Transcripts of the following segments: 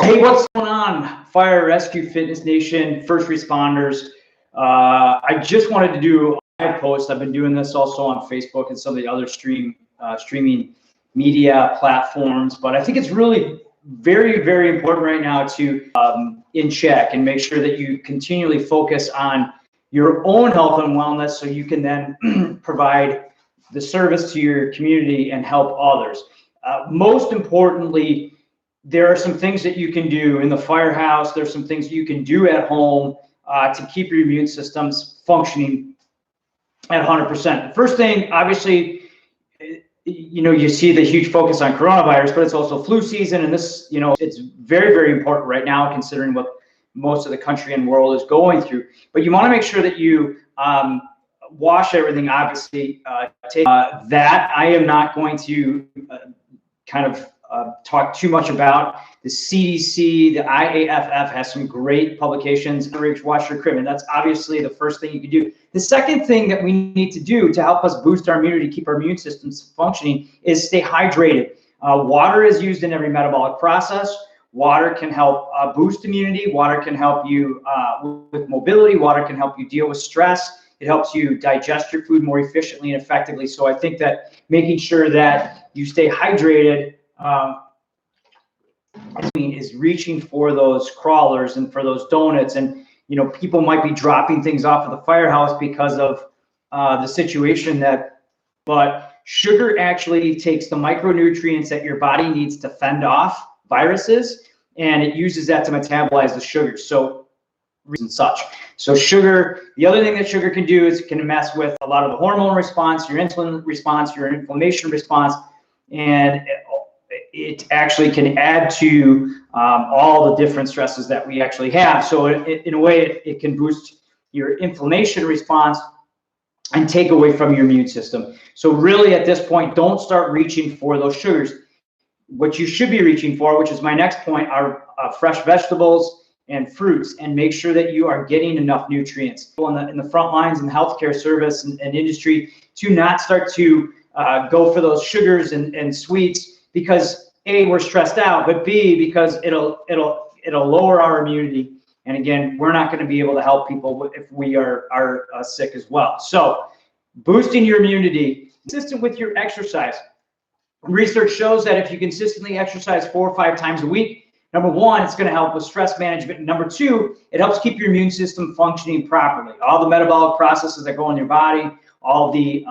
Hey, what's going on, Fire Rescue Fitness Nation, first responders? I just wanted to do a live post. I've been doing this also on Facebook and some of the other streaming media platforms, but I think it's really very, very important right now to in check and make sure that you continually focus on your own health and wellness so you can then provide the service to your community and help others. Most importantly, there are some things that you can do in the firehouse. There's some things you can do at home to keep your immune systems functioning at 100%. The first thing, obviously, you see the huge focus on coronavirus, but it's also flu season, and this, it's very, very important right now considering what most of the country and world is going through. But you want to make sure that you wash everything. Obviously, that I am not going to talk too much about. The CDC, the IAFF has some great publications. Wash your equipment. That's obviously the first thing you can do. The second thing that we need to do to help us boost our immunity, keep our immune systems functioning, is stay hydrated. Water is used in every metabolic process. Water can help boost immunity. Water can help you with mobility. Water can help you deal with stress. It helps you digest your food more efficiently and effectively. So I think that making sure that you stay hydrated is reaching for those crawlers and for those donuts. And people might be dropping things off of the firehouse because of the situation but sugar actually takes the micronutrients that your body needs to fend off viruses, and it uses that to metabolize the sugar. So sugar, the other thing that sugar can do is it can mess with a lot of the hormone response, your insulin response, your inflammation response, and it actually can add to all the different stresses that we actually have. So in a way, it can boost your inflammation response and take away from your immune system. So really at this point, don't start reaching for those sugars. What you should be reaching for, which is my next point, are fresh vegetables and fruits, and make sure that you are getting enough nutrients. In the front lines in the healthcare service and industry, to not start to go for those sugars and sweets, because A, we're stressed out, but B, because it'll lower our immunity. And again, we're not going to be able to help people if we are sick as well. So boosting your immunity, consistent with your exercise. Research shows that if you consistently exercise 4 or 5 times a week, number one, it's going to help with stress management. And number two, it helps keep your immune system functioning properly. All the metabolic processes that go in your body, all the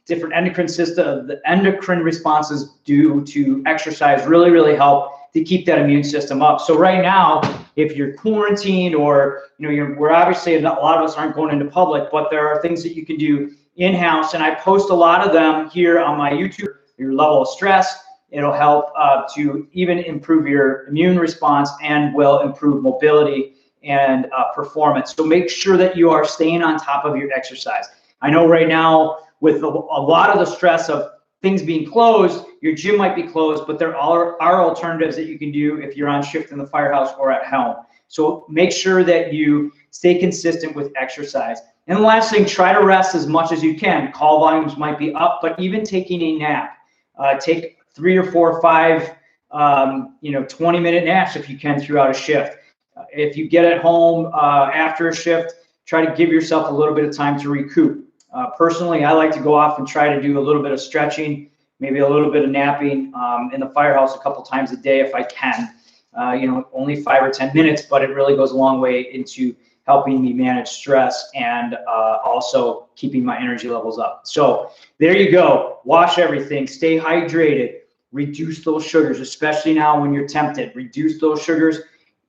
different endocrine responses due to exercise really, really help to keep that immune system up. So right now, if you're quarantined or, we're obviously, a lot of us aren't going into public, but there are things that you can do in-house. And I post a lot of them here on my YouTube. Your level of stress, it'll help to even improve your immune response and will improve mobility and performance. So make sure that you are staying on top of your exercise. I know right now, with a lot of the stress of things being closed, your gym might be closed, but there are alternatives that you can do if you're on shift in the firehouse or at home. So make sure that you stay consistent with exercise. And the last thing, try to rest as much as you can. Call volumes might be up, but even taking a nap, take 3 or 4 or 5, 20-minute naps if you can throughout a shift. If you get at home after a shift, try to give yourself a little bit of time to recoup. Personally, I like to go off and try to do a little bit of stretching, maybe a little bit of napping in the firehouse a couple times a day if I can. Only 5 or 10 minutes, but it really goes a long way into helping me manage stress and also keeping my energy levels up. So there you go. Wash everything. Stay hydrated. Reduce those sugars, especially now when you're tempted. Reduce those sugars.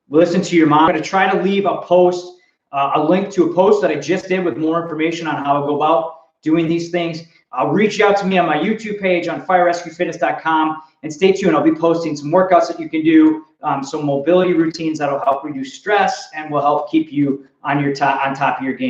Listen to your mom. I'm going to try to leave a post, a link to a post that I just did with more information on how to go about doing these things. Reach out to me on my YouTube page on firerescuefitness.com, and stay tuned. I'll be posting some workouts that you can do, some mobility routines that'll help reduce stress and will help keep you on top of your game.